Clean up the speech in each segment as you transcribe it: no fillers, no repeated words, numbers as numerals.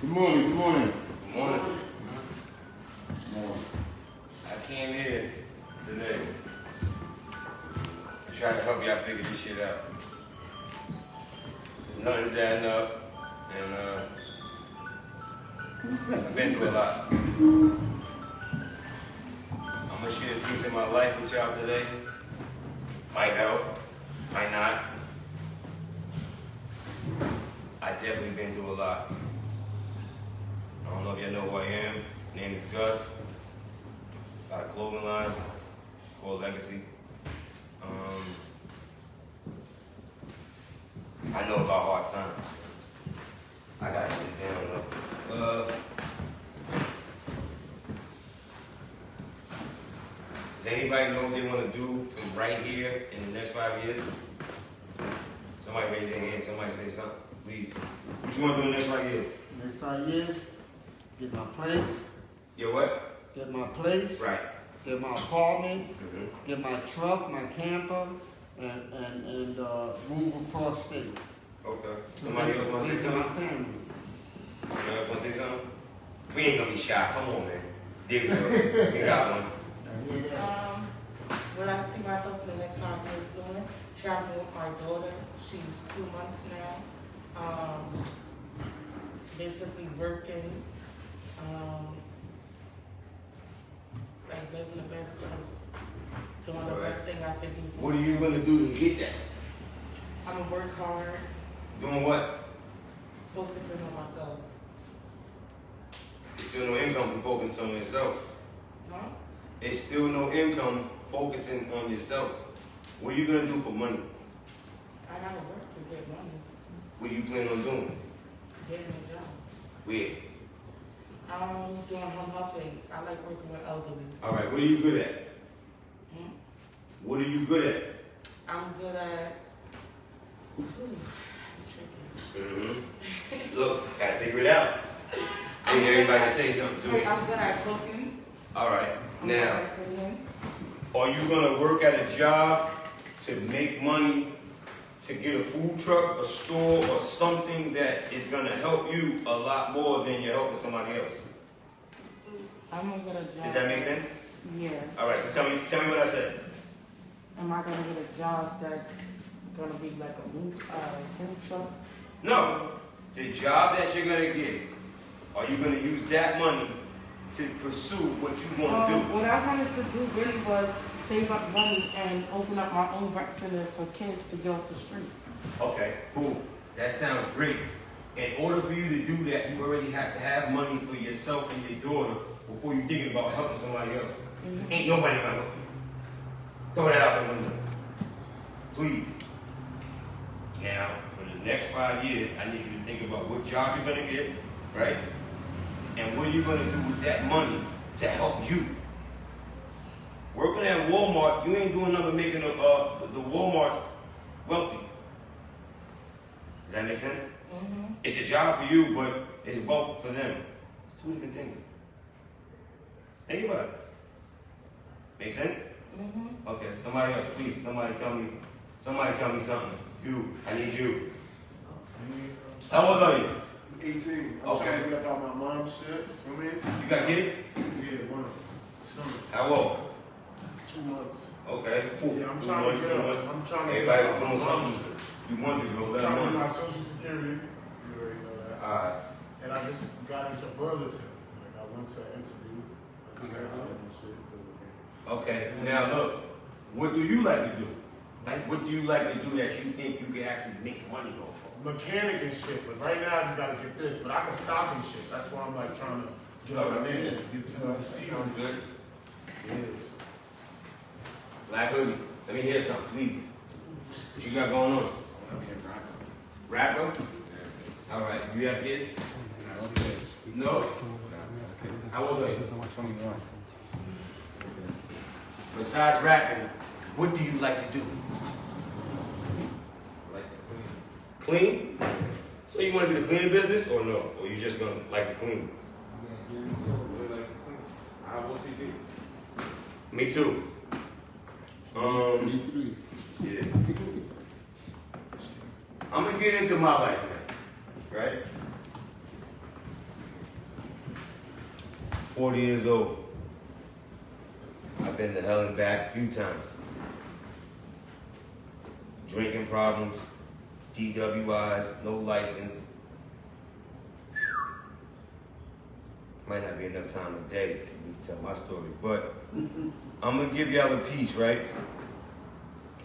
Good morning, good morning. Good morning. Good morning. I came here today to try to help y'all figure this shit out. There's nothing's adding up, and I've been through a lot. I'm gonna share a piece of my life with y'all today. Might help, might not. I definitely been through a lot. I don't know if y'all know who I am. My name is Gus. Got a clothing line called Legacy. I know about hard times. I gotta sit down though. Does anybody know what they want to do from right here in the next 5 years? Somebody raise their hand. Somebody say something, please. What you want to do in the next 5 years? Next 5 years, get my place. Your what? Get my place. Right. Get my apartment. Mm-hmm. Get my truck, my camper, and move across state. Okay. Somebody else want to say My something? family. Somebody else want to say something? We ain't gonna be shy. Come on, man. There we go. We got one. What I see myself in the next 5 years doing, traveling with my daughter. She's 2 months now. Basically working, like living the best life, doing the best thing I could do. What are you gonna do to get that? I'm gonna work hard, Doing what? focusing on myself. There's still no income from focusing on yourself. Huh? There's still no income focusing on yourself. What are you gonna do for money? I gotta work to get money, What do you plan on doing? getting a job. Where? I'm doing home healthing. I like working with elderly. All right. What are you good at? Hmm? What are you good at? I'm good at. That's tricky. Mm-hmm. Look, gotta figure it out. I need everybody to say something too. I'm good at cooking. All right. I'm good Now, at cleaning. are you gonna work at a job to make money to get a food truck, a store, or something that is gonna help you a lot more than you're helping somebody else? I'm gonna get a job. Did that make sense? Yeah. All right. So tell me what I said. Am I gonna get a job that's gonna be like a food truck? No. The job that you're gonna get, are you gonna use that money to pursue what you want to do? What I wanted to do really was save up money and open up my own rec center for kids to get off the street. Okay, cool. That sounds great. In order for you to do that, you already have to have money for yourself and your daughter before you're thinking about helping somebody else. Mm-hmm. Ain't nobody gonna help you. Throw that out the window. Please. Now, for the next 5 years, I need you to think about what job you're gonna get, right? And what are you gonna do with that money to help you? Working at Walmart, you ain't doing nothing but making the Walmart wealthy. Does that make sense? Mm-hmm. It's a job for you, but it's both for them. It's two different things. Think about it. Make sense? Mm-hmm. Okay, somebody else, please. Somebody tell me something. You, I need you. How old are you? 18. I'm Okay. trying to get up out my mom's shit. Come in. You got kids? Yeah, one. Son. How old? 2 months. Okay, cool. Yeah, I'm 2 trying months, to get 2 up. months. I'm trying to Everybody get was up doing out my mom's something shit. you want to go. Let Trying to them get know. my social security. You already know that. Alright. And I just got into Burlington. Like I went to an interview. I just got out and shit. Okay, now look, what do you like to do? Like, what do you like to do that you think you can actually make money off of? Mechanic and shit, but right now I just gotta get this. But I can stop and shit. That's why I'm like trying to get on my name. Get to see Sounds good. It is. Black hoodie, let me hear something, please. What you got going on? Rapper? Alright, you have kids? No? How old are you? 21. Besides rapping, what do you like to do? Clean? So you want to be the cleaning business or no? Or you just gonna like to clean? I will see you. Me too. Me three. Yeah. I'm gonna get into my life now, right? 40 years old. I've been to hell and back a few times. Drinking problems, DWIs, no license. Might not be enough time today for me to tell my story, but I'm gonna give y'all a piece, right?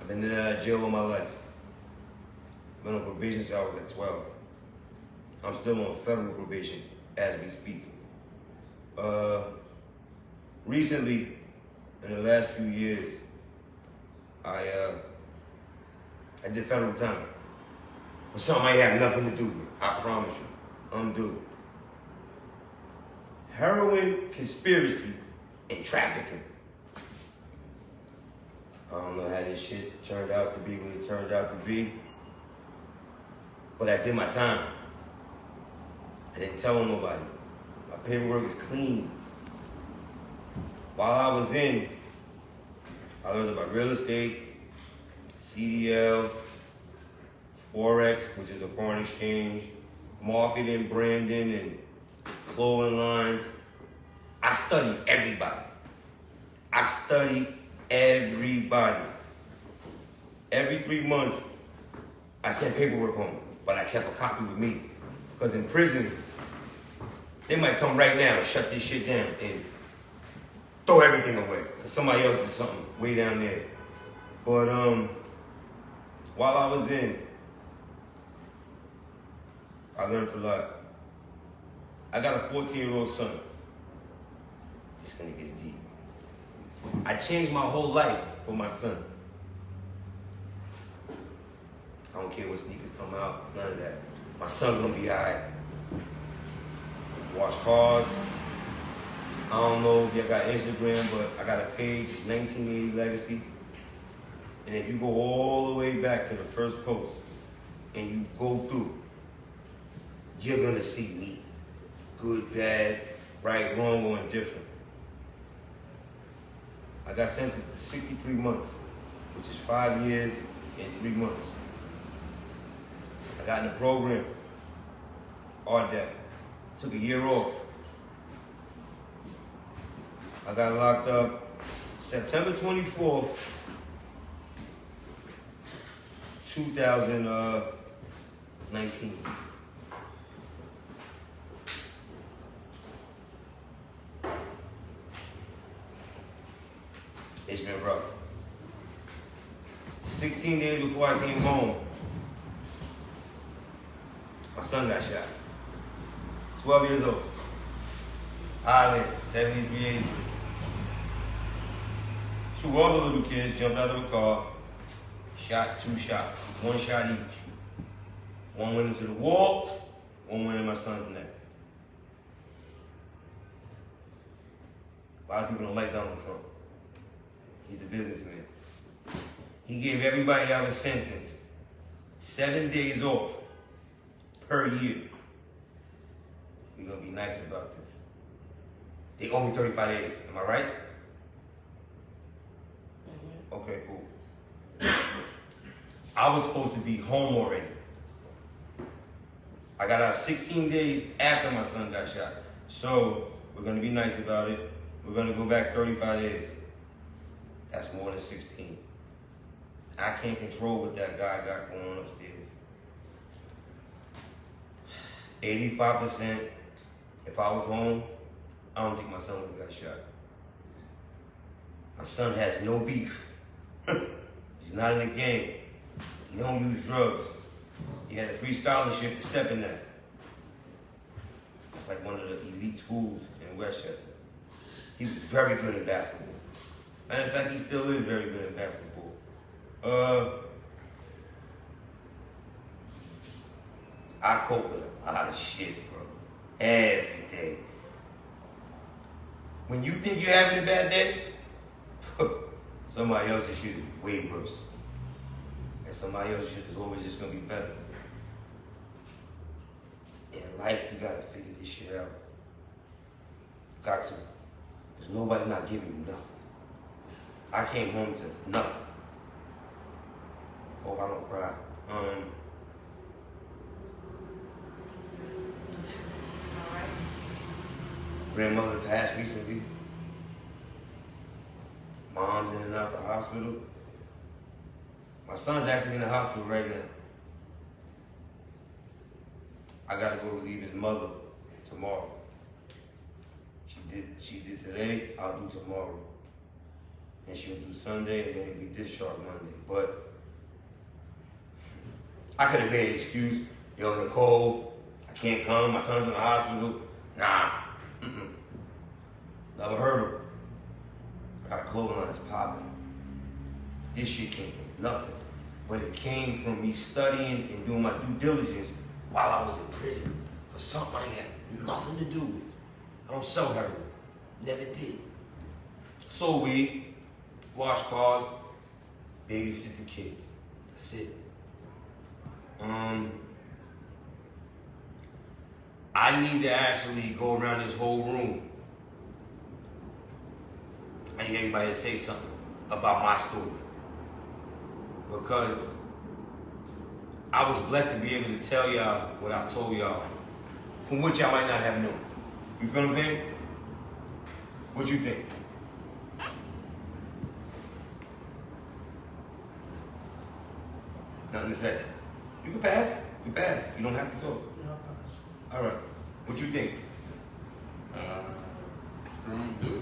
I've been in jail all my life. Been on probation since I was at 12. I'm still on federal probation as we speak. Recently, in the last few years, I did federal time. But something I have nothing to do with, I promise you. Undo it. Heroin conspiracy and trafficking. I don't know how this shit turned out to be what it turned out to be. But I did my time. I didn't tell nobody. My paperwork is clean. While I was in, I learned about real estate, CDL, Forex, which is the foreign exchange, marketing, branding, and clothing lines. I studied everybody. Every 3 months, I sent paperwork home, but I kept a copy with me. Because in prison, they might come right now and shut this shit down and throw everything away. Because somebody else did something way down there. But while I was in, I learned a lot. I got a 14-year-old son. This one gets deep. I changed my whole life for my son. I don't care what sneakers come out, none of that. My son gonna be alright. Wash cars. I don't know if you got Instagram, but I got a page, 1980 Legacy. And if you go all the way back to the first post and you go through, you're gonna see me. Good, bad, right, wrong, or indifferent. I got sentenced to 63 months, which is 5 years and 3 months. I got in the program, RDAC. Took a year off. I got locked up September 24th, 2019. It's been rough. 16 days before I came home, my son got shot. 12 years old. Highland, 7380. 2 other little kids jumped out of a car, shot 2 shots, 1 shot each. 1 went into the wall, 1 went in my son's neck. A lot of people don't like Donald Trump. He's a businessman. He gave everybody I was sentenced 7 days off per year. We're gonna be nice about this. They owe me 35 days, am I right? Mm-hmm. Okay, cool. I was supposed to be home already. I got out 16 days after my son got shot. So, we're gonna be nice about it. We're gonna go back 35 days. That's more than 16. I can't control what that guy got going on upstairs. 85%, if I was home, I don't think my son would have got shot. My son has no beef. He's not in the game. He don't use drugs. He had a free scholarship to step in that. It's like one of the elite schools in Westchester. He was very good at basketball. Matter of fact, he still is very good at basketball. I cope with a lot of shit, bro. Every day. When you think you're having a bad day, somebody else's shit is way worse. And somebody else's shit is always just gonna be better. In life, you gotta figure this shit out. You got to. Because nobody's not giving you nothing. I came home to nothing. Hope I don't cry. grandmother passed recently. Mom's in and out the hospital. My son's actually in the hospital right now. I gotta go relieve his mother tomorrow. She did today, I'll do tomorrow. And she'll do Sunday, and then he'll be discharged Monday. But I could have made an excuse. Yo, Nicole, I can't come, my son's in the hospital. Nah. Never heard of her. I got a clothing line that's popping. This shit came from nothing. But it came from me studying and doing my due diligence while I was in prison for something I had nothing to do with. I don't sell heroin. Never did. Sold weed, wash cars, babysit the kids. That's it. I need to actually go around this whole room. I need everybody to say something about my story. Because I was blessed to be able to tell y'all what I told y'all, from which y'all might not have known. You feel what I'm saying? What you think? Nothing to say. You can pass. You pass. You don't have to talk. Yeah, I'll pass. All right. What you think? Strong dude.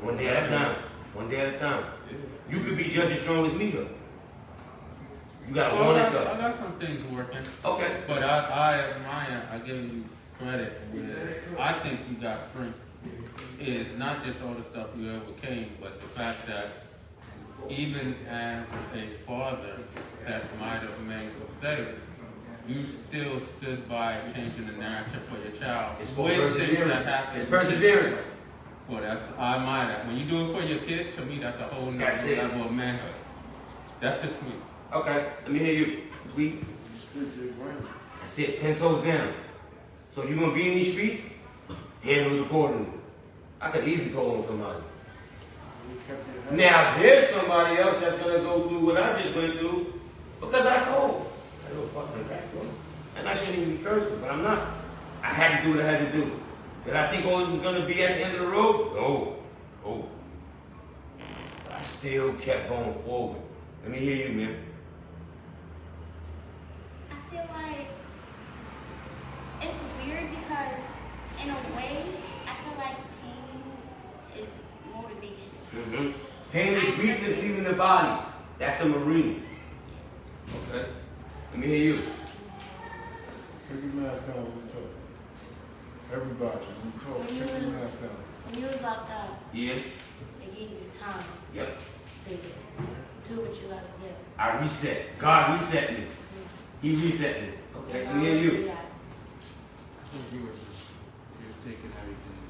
One day at a time. One day at a time. Yeah. You could be just as strong as me though. You gotta want it I though. got some things working. Okay. But I admire, I give you credit. I think you got strength. It's not just all the stuff you overcame, but the fact that even as a father that might have made mistakes, you still stood by changing the narrative for your child. It's called perseverance. Happen. It's perseverance. Well, I admire that. When you do it for your kid, to me, that's a whole nother level of manhood. That's just me. Okay. Let me hear you, please. That's it. 10 toes down. So you gonna be in these streets? Handle it accordingly. I could easily told on somebody. Now there's somebody else that's gonna go do what I just went through because I told. I go fucking back, bro. And I shouldn't even be cursing, but I'm not. I had to do what I had to do. Did I think all this was gonna be at the end of the road? No. Oh. But I still kept going forward. Let me hear you, man. I feel like it's weird because in a way, I feel like pain is motivation. Mm-hmm. Pain is weakness leaving the body. That's a Marine. Okay. Let me hear you. Take your mask down when you talk. Everybody, when you talk, take your mask down. When you was locked up, Yeah. they gave you time Yep. to do what you gotta do. I reset. God reset me. He reset me. Okay. Let me hear you. Yeah. I think you were just taking everything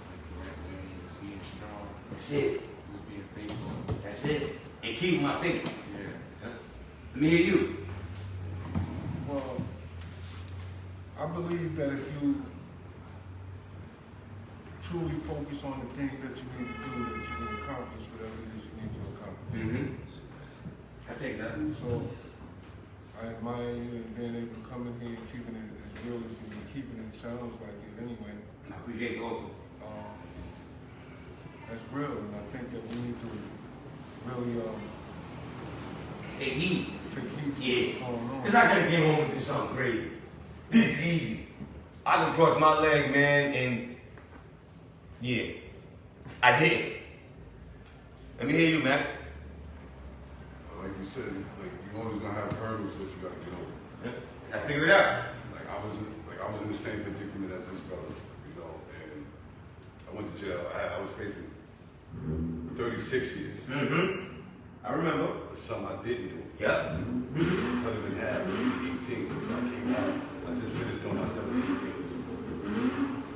like the right way, just being strong, That's it. just being faithful. That's it. And keep my faith. Yeah. Let me hear you. Well, I believe that if you truly focus on the things that you need to do, that you can accomplish whatever it is you need to accomplish. Mm-hmm. I take that. So, I admire you and being able to come in here and keeping it as real as you can keep it. It sounds like it anyway. I appreciate the offer. That's real, and I think that we need to really Take heed. take heed to Yeah. what's going on. Because I gotta get home and do something crazy. This is easy. I can cross my leg, man, and yeah. I did. Let me hear you, Max. Like you said, like you always gonna have hurdles that you gotta get over. I figured it out. Like I was in the same predicament as this brother, you know, and I went to jail. I was facing 36 years Mm-hmm. I remember. for something I didn't do. Yep. Cut it in half, 18. So I came out. I just finished doing my 17 years.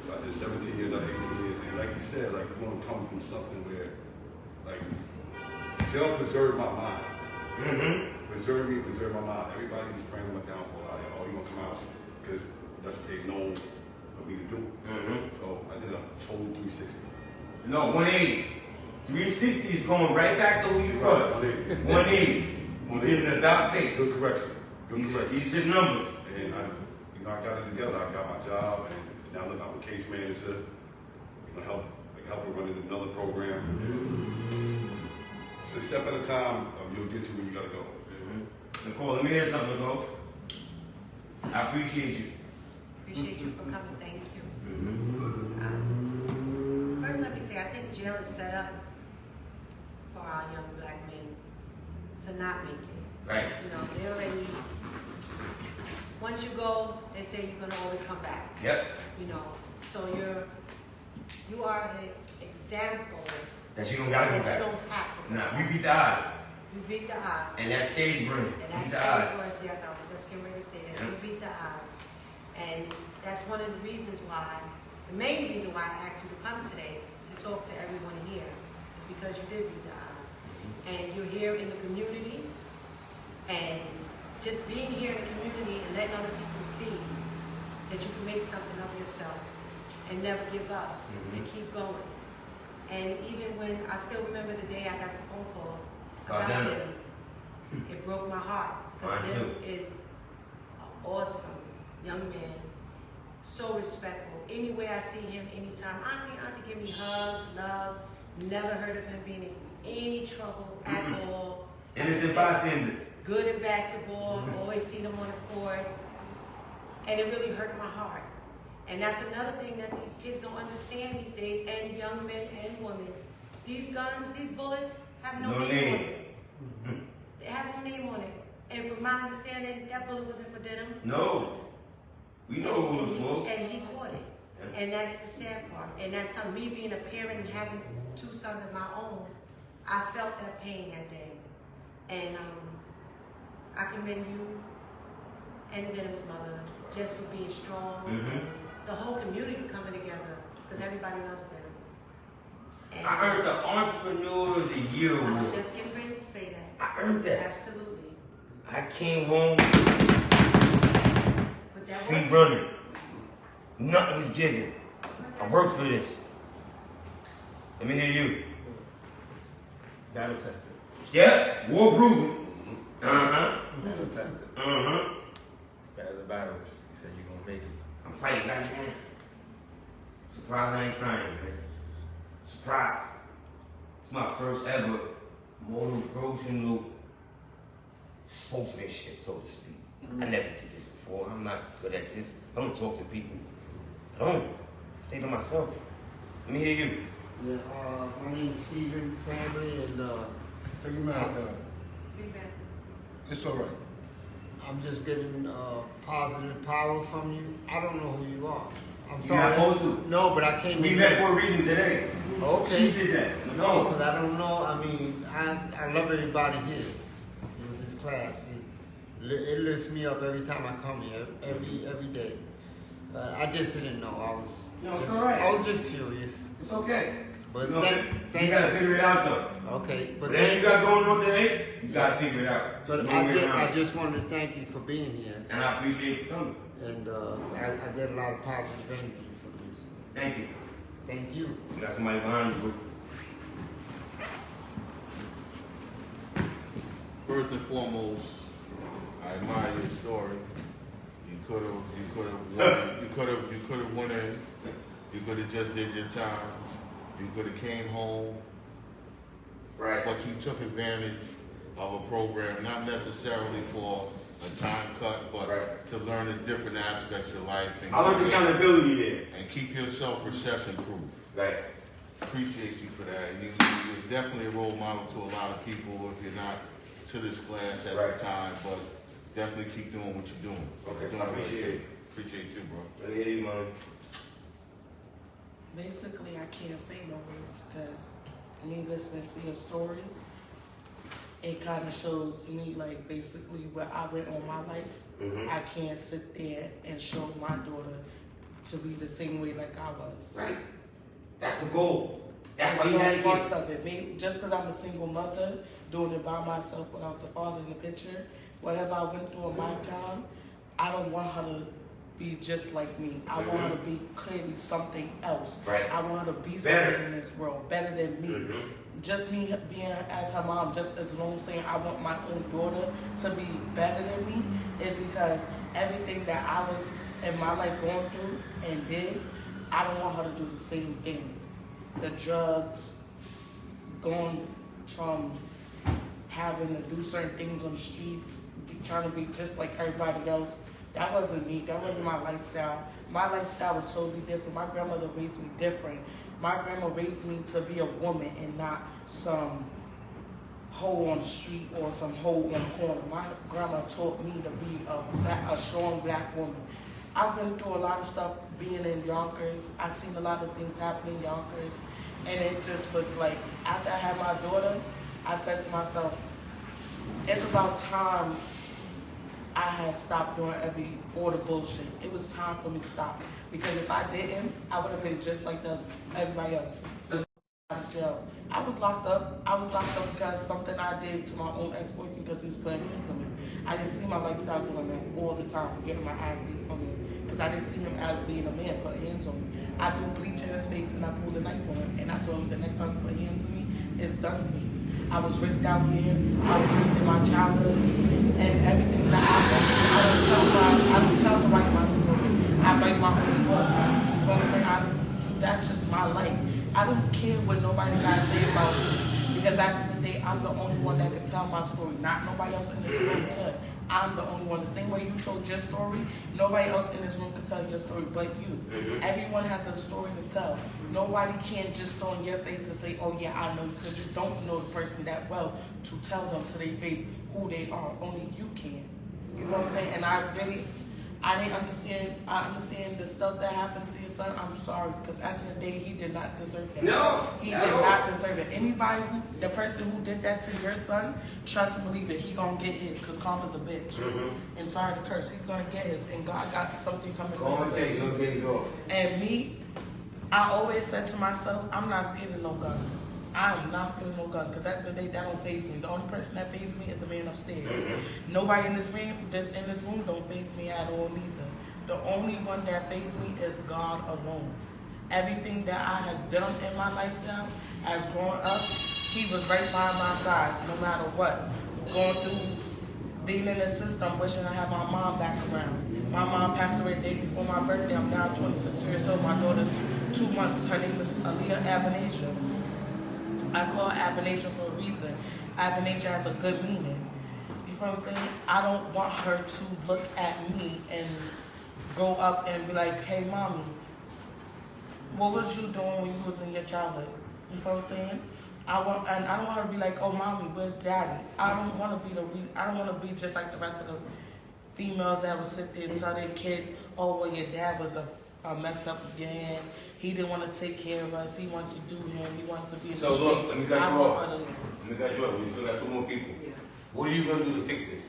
So I did 17 years out of 18 years, and like you said, like you want to come from something where, like, jail preserved my mind. Mm-hmm. Preserve me, preserve my mind. Everybody was praying on my downfall. Oh, you gonna come out because that's what they know for me to do. Mm-hmm. So I did a total 360. No, 180. 360 is going right back to who you was. 180. You did an about face. Good correction. Good correction. These just numbers. And I got it together. I got my job, and now look, I'm a case manager. you know, help her run another program. So a step at a time, you'll get to where you gotta go. Nicole, let me hear something, Nicole. I appreciate you. Appreciate you for coming, thank you. First let me say, I think jail is set up for our young black men to not make it. Right. You know, they already, once you go, they say you're gonna always come back. Yep. You know, so you are an example That you don't gotta go that back. you don't have to. Nah, we beat the odds. You beat the odds. And that's stage brain. And that's Beat the odds. words, yes, I was just getting ready to say that. Yeah. You beat the odds. And that's one of the reasons why, the main reason why I asked you to come today to talk to everyone here is because you did beat the odds. And you're here in the community, and just being here in the community and letting other people see that you can make something of yourself and never give up and keep going. And even when, I still remember the day I got the phone call about him, it broke my heart. Mine Because too. Tim is an awesome young man, so respectful. Anywhere I see him, anytime, auntie, give me hug, love. Never heard of him being in any trouble at all. Innocent bystander. Good at basketball, always seen him on the court. And it really hurt my heart. And that's another thing that these kids don't understand these days, and young men and women. These guns, these bullets have no name on it. They have no name on it. And from my understanding, that bullet wasn't for denim. No. We know who it was for. And he caught it. Yeah. And that's the sad part. And that's something, me being a parent and having 2 sons of my own, I felt that pain that day. And I commend you and Denim's mother just for being strong. And the whole community coming together because everybody loves them. And I earned the Entrepreneur of the Year I was award. just getting ready to say that. I earned that. Absolutely. I came home But that free worked. running. Nothing was given. I worked for this. Let me hear you. Battle tested. Yeah, war proven. Battle tested. Better the battles. You said you're gonna make it. I'm fighting right now. Surprised I ain't crying, man. Surprised. It's my first ever motivational spokesmanship, so to speak. I never did this before. I'm not good at this. I don't talk to people. I don't. I stay to myself. Let me hear you. Yeah, my name is Steven Family, and Take your mask down. Big basketball. It's all right. I'm just getting positive power from you. I don't know who you are. I'm You're sorry. not supposed to. No, but I came We in met here. for a reason today. Okay. She did that. No, because I don't know. I mean, I love everybody here in this class. It lifts me up every time I come here, every day. I just didn't know. No, it's all right. I was just curious. It's okay. But You know, thank you gotta figure it out though. Okay, but Whatever you got going on today, you gotta figure it out. But No way around I it. just wanted to thank you for being here, And I appreciate you coming. and I get a lot of positive energy from this. Thank you. Thank you. You got somebody behind you, bro. First and foremost, I admire your story. You could have went in. You could have just did your time. You could have came home. Right. But you took advantage of a program, not necessarily for a time cut, but Right. to learn the different aspects of life and, I learned accountability there. and keep yourself recession-proof. Right. Appreciate you for that. You're definitely a role model to a lot of people if you're not to this class at Right. the time, but definitely keep doing what you're doing. Okay, You're doing I appreciate great. it. Appreciate you, bro. Let me hear you, man. Basically, I can't say no words because me listening to your story, it kind of shows me like basically where I went on my life. I can't sit there and show my daughter to be the same way like I was. Right. That's the goal. That's why you had to Parts get. of it. Maybe just because I'm a single mother doing it by myself without the father in the picture, whatever I went through in my time, I don't want her to be just like me. I want her to be clearly something else. Right. I want her to be Better. something in this world, better than me. Just me being as her mom, just as long as saying I want my own daughter to be better than me, is because everything that I was in my life going through and did, I don't want her to do the same thing. The drugs, going from having to do certain things on the streets, trying to be just like everybody else. That wasn't me. That wasn't my lifestyle. My lifestyle was totally different. My grandmother raised me different. My grandma raised me to be a woman and not some hoe on the street or some hoe on the corner. My grandma taught me to be a strong black woman. I've been through a lot of stuff being in Yonkers. I've seen a lot of things happen in Yonkers. And it just was like, after I had my daughter, I said to myself, it's about time I had stopped doing all the bullshit. It was time for me to stop. Because if I didn't, I would have been just like everybody else. Out of jail. I was locked up. I was locked up because something I did to my own ex-boyfriend because he was putting hands on me. I didn't see my lifestyle doing that all the time, getting my ass beat on me. Because I didn't see him as being a man, putting hands on me. I do bleach in his face and I pulled a knife on him. And I told him the next time you put hands on me, it's done for you. I was raped out here. I was raped in my childhood. And everything that happened, I don't tell nobody my story. I write my own books. You know what I'm saying? That's just my life. I don't care what nobody got to say about me. Because at the end of the day, I'm the only one that can tell my story. Not nobody else in this room could. I'm the only one. The same way you told your story, nobody else in this room can tell your story but you. Mm-hmm. Everyone has a story to tell. Nobody can just throw in your face and say, oh yeah, I know, because you don't know the person that well to tell them to their face who they are. Only you can. You know what I'm saying? And I didn't understand. I understand the stuff that happened to your son. I'm sorry, because at the end of the day, he did not deserve that. No, he did not deserve it. Anybody the person who did that to your son, trust and believe it, he gonna get his, because karma's a bitch. Mm-hmm. And sorry to curse, he's gonna get his, and God got something coming. God takes no days off. And me, I always said to myself, I'm not scared of no gun. I am not scared of no gun, because at the end of the day, that don't faze me. The only person that fazes me is a man upstairs. Mm-hmm. Nobody in this room don't faze me at all either. The only one that fazes me is God alone. Everything that I had done in my lifestyle as growing up, he was right by my side, no matter what. Going through, being in the system, wishing I had my mom back around. My mom passed away the day before my birthday. I'm now 26 years old. My daughter's 2 months. Her name is Aaliyah Abinasia. I call her Abinasia for a reason. Abinasia has a good meaning. You feel what I'm saying? I don't want her to look at me and grow up and be like, hey, mommy, what was you doing when you was in your childhood? You feel what I'm saying? I don't want her to be like, oh, mommy, where's daddy? I don't want to be just like the rest of the females that would sit there and tell their kids, oh, well, your dad was a messed up again. He didn't want to take care of us. He wants to do him. He wants to be. So look, let me cut you off. We still got 2 more people. Yeah. What are you gonna do to fix this?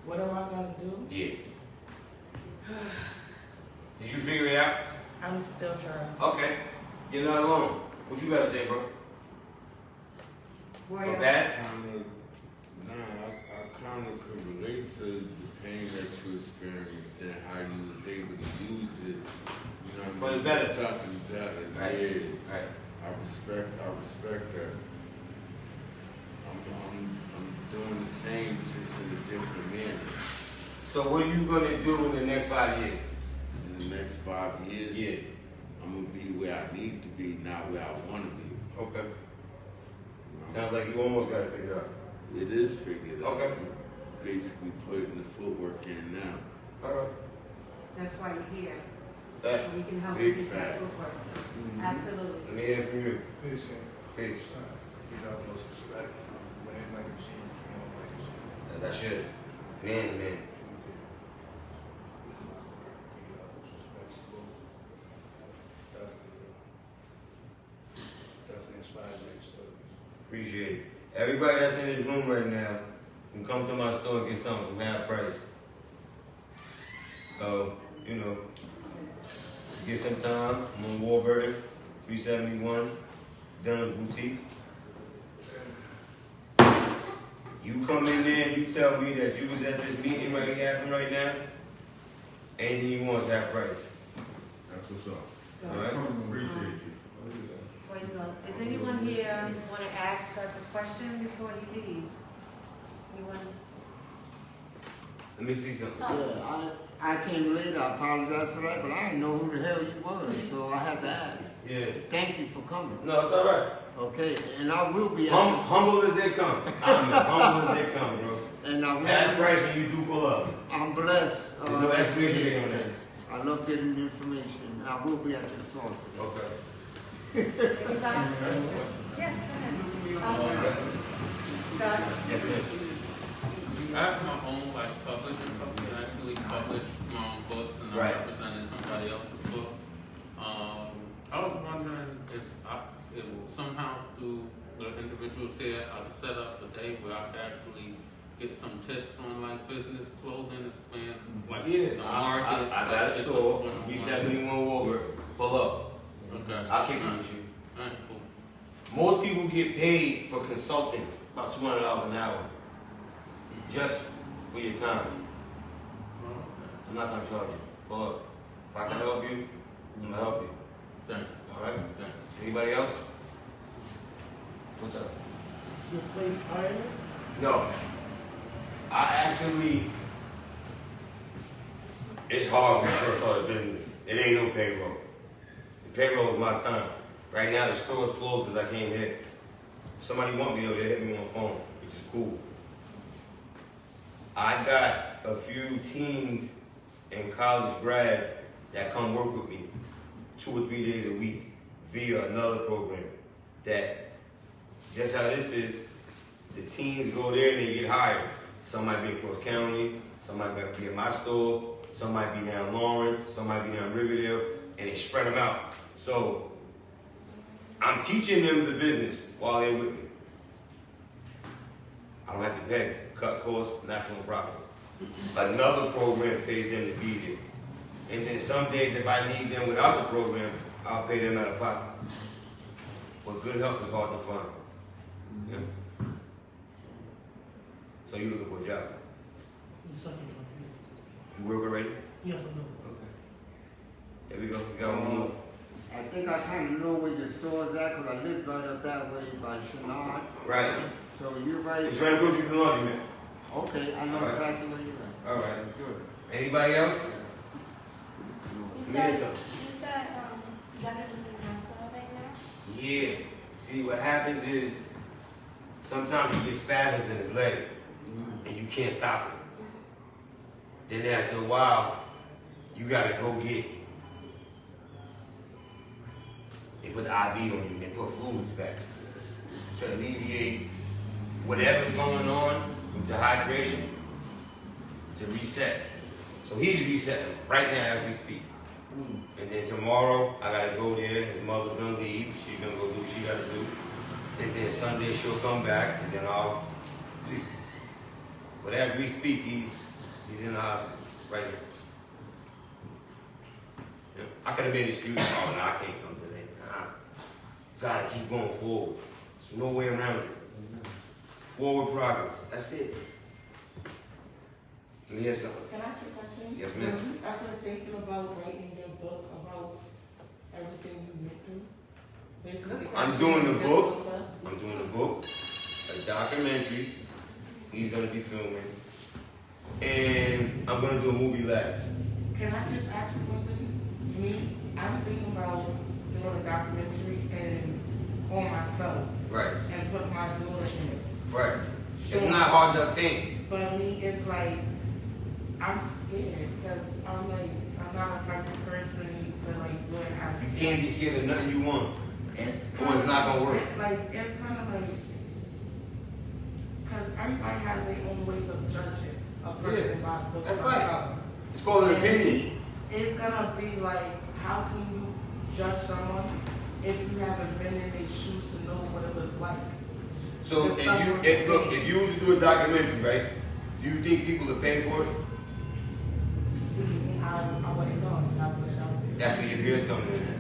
What am I gonna do? Yeah. Did you figure it out? I'm still trying. Okay. You're not alone. What you gotta say, bro? Well, pass? I kind of could relate to the pain that you experienced and how you was able to use it. You know, for the better. Something better. Right. Yeah. Right. I respect that. I'm doing the same, just in a different manner. So what are you gonna do in the next 5 years? In the next 5 years? Yeah. I'm gonna be where I need to be, not where I want to be. Okay. Sounds like you almost got it figured out. It is figured out. Okay. I'm basically putting the footwork in now. All right. That's why you're here. Facts. We can help Big you get that facts. footwork. Absolutely. Let me hear it from you. Peace, man. Peace. You know, most respect. Man like a machine, man like a machine. As I should. Man. Definitely inspired by your story. Appreciate it. Everybody that's in this room right now can come to my store and get something from half price. So, you know, get some time. I'm on Warburton, 371, Dunham's Boutique. You come in there and you tell me that you was at this meeting right here happening right now, and you want that price. That's what's up. All right? Appreciate you. Where you go? Does anyone here want to ask us a question before he leaves? Anyone? Let me see something. Yeah, I came late, I apologize for that, but I didn't know who the hell you was, so I had to ask. Yeah. Thank you for coming. No, it's all right. Okay, and I will be Humble as they come. I'm humble as they come, bro. And I will Have price when you do pull up. I'm blessed. There's no explanation given on that. I love getting the information. I will be at your store today. Okay. Yes, go ahead. Doug? Yes, ma'am. I have my own like publishing company. I actually publish my own books and I represented somebody else's book. I was wondering if it will somehow through the individuals here, I could set up a day where I could actually get some tips on like business, clothing, expand like the market. I got a store. 371 Warburton. Pull up. Okay. I'll kick it with you. Alright, cool. Most people get paid for consulting about $200 an hour. Just for your time. I'm not gonna charge you. Pull up. If I can help you, I'm gonna help you. Thank you. Alright? Thank you. Anybody else? What's up? Your place hiring? No. I actually, it's hard when I first started business. It ain't no payroll. The payroll is my time. Right now the store is closed because I came here. If somebody want me over there, hit me on the phone, which is cool. I got a few teens and college grads that come work with me 2 or 3 days a week via another program that, just how this is, the teens go there and they get hired. Some might be across county, some might be at my store, some might be down Lawrence, some might be down Riverdale, and they spread them out. So I'm teaching them the business while they're with me. I don't have to pay, cut costs, maximum profit. Another program pays them to be there. And then some days if I need them without the program, I'll pay them out of pocket. But good help is hard to find. Yeah. So you looking for a job? You work already? Yes, I do. Okay. There we go. We got one more. I think I kind of know where your store is at because I live right up that way by Chenard. Right. So you're right. It's right across from the laundry, Okay, I know exactly where you're at. All right. Good. Anybody else? You said Gunner is in the hospital right now? Yeah. See, what happens is sometimes you get spasms in his legs and you can't stop it. Then after a while, you gotta go get. They put the IV on you and they put fluids back to alleviate whatever's going on from dehydration to reset. So he's resetting right now as we speak. And then tomorrow, I gotta go there. His mother's gonna leave. She's gonna go do what she gotta do. And then Sunday, she'll come back, and then I'll leave. But as we speak, he's in the hospital right now. Yeah. I could have made an excuse. Oh, no, I can't come today. Nah. Gotta keep going forward. There's no way around it. Forward progress. That's it. Let me hear something. Can I ask you a question? Yes, ma'am. Were you ever thinking about writing your book about everything you went through? Basically, I'm doing the book. I'm doing the book. A documentary. He's gonna be filming. And I'm gonna do a movie last. Can I just ask you something? Me, I'm thinking about doing a documentary and on myself. Right. And put my daughter in it. Right. It's not hard to obtain. But me, it's like, I'm scared because I'm not a type of person to like go and ask. You can't be scared of nothing you want. It's not gonna work. It's kind of like, because everybody has their own ways of judging a person by the book. That's right. It's called an opinion. It's gonna be like, how can you judge someone if you haven't been in their shoes to know what it was like? So if you were to do a documentary, right? Do you think people would pay for it? See, I wouldn't know until I put it out there. That's where your fears come in.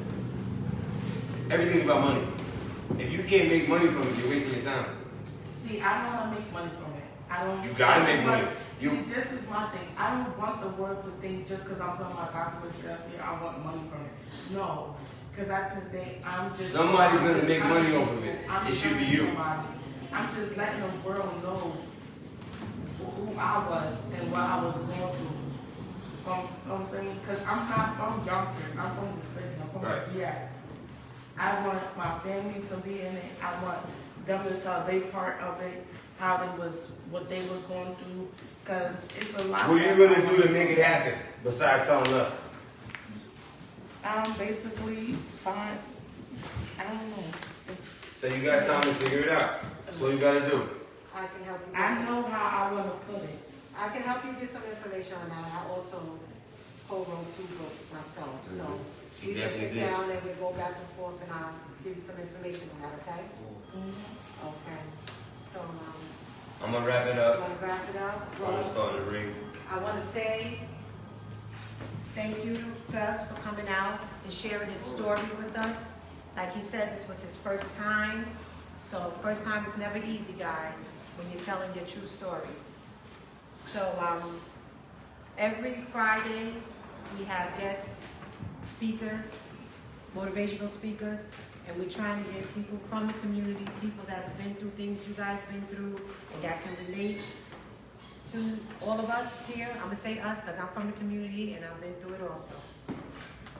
Everything's about money. If you can't make money from it, you're wasting your time. See, I don't want to make money from it. I don't. You gotta make money. See, this is my thing. I don't want the world to think just because I'm putting my documentary out there, I want money from it. No, because I can think I'm just. Somebody's gonna make money off of it. It should be you. I'm just letting the world know who I was and what I was going through. You know what I'm saying? Because I'm not from Yonkers. I'm from the city. I'm from Right. the DX. I want my family to be in it. I want them to tell they part of it, what they was going through. Because it's a lot. What are you gonna do to make it happen besides telling us? Basically, fine. I don't know. So you got time to figure it out. That's all you gotta do. I can help you. I know how I want to put it. I can help you get some information on that. I also co-wrote 2 books myself, so She we can definitely sit did. down and we'll go back and forth and I'll give you some information on that, okay? Okay. So, I'm gonna wrap it you up. wanna wrap it up? I'm gonna start the ring. I wanna say thank you to Gus for coming out and sharing his story with us. Like he said, this was his first time. So first time is never easy, guys, when you're telling your true story. So every Friday we have guest speakers, motivational speakers, and we're trying to get people from the community, people that's been through things you guys been through and that can relate to all of us here. I'm gonna say us because I'm from the community and I've been through it also.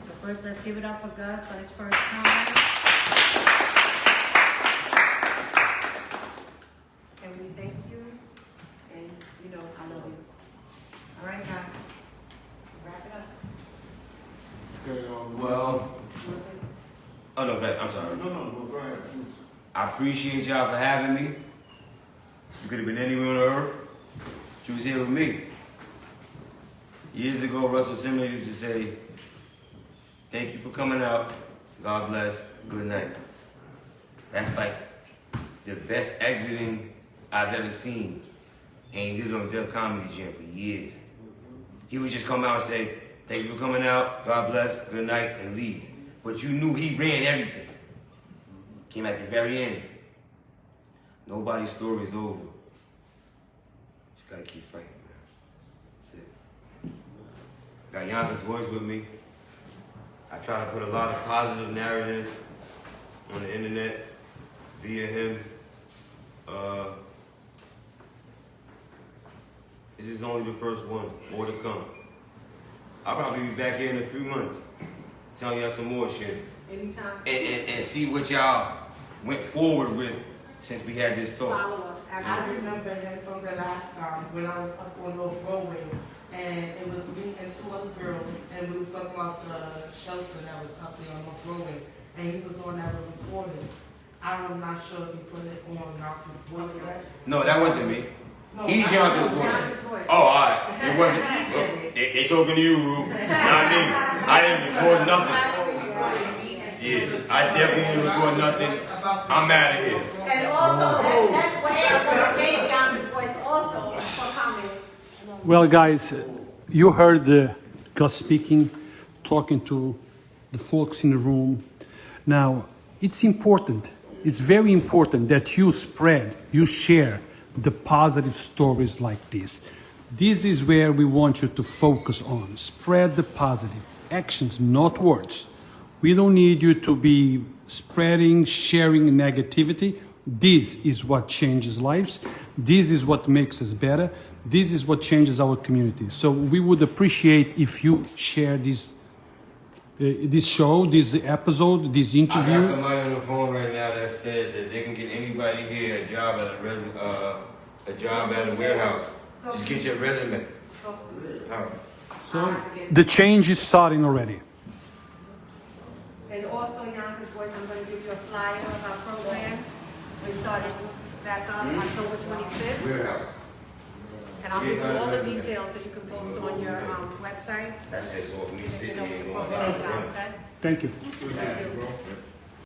So first, let's give it up for Gus for his first time. And we thank you, and you know I love you. All right, guys, wrap it up. Okay, Well, oh no, babe, I'm sorry. No, go ahead. I appreciate y'all for having me. You could have been anywhere on earth. She was here with me. Years ago, Russell Simmons used to say, "Thank you for coming out. God bless. Good night." That's like the best exiting I've ever seen. And he did it on Def Comedy Jam for years. He would just come out and say, "Thank you for coming out. God bless. Good night," and leave. But you knew he ran everything. Came at the very end. Nobody's story is over. Just gotta keep fighting, man. That's it. Got Yonkers' voice with me. I try to put a lot of positive narrative on the internet via him. This is only the first one. More to come. I'll probably be back here in a few months, telling y'all some more shit. Anytime. And see what y'all went forward with since we had this talk. Follow up. I remember him from the last time when I was up on North Broadway, and it was me and 2 other girls, and we were talking about the shelter that was up there on North Broadway, and he was on that was recorded. I'm not sure if he put it on Yonkers' voice. No, that wasn't me. No, He's Yonkers' voice. Oh, all right. It wasn't. They talking to you, Rube. Not me. I didn't record nothing. Yeah, I definitely didn't record nothing. I'm out of here. And also, that's where I want to thank Yonkers' voice also for coming. Well, guys, you heard Gus speaking, talking to the folks in the room. Now, it's important, it's very important that you share the positive stories like this. This is where we want you to focus on. Spread the positive actions, not words. We don't need you to be spreading, sharing negativity. This is what changes lives. This is what makes us better. This is what changes our community. So we would appreciate if you share this show, this episode, this interview. I got somebody on the phone right now that said that they can get anybody here a job at a warehouse. Just get your resume. All right. So the change is starting already. And also, Yonkers Voice, I'm going to give you a flyer of our program. We're starting back up October 25th. Warehouse. And I'll give you all the details so you can post on your website. That's just what me You sitting know, here the going program's on. done, okay? Thank you. Thank you.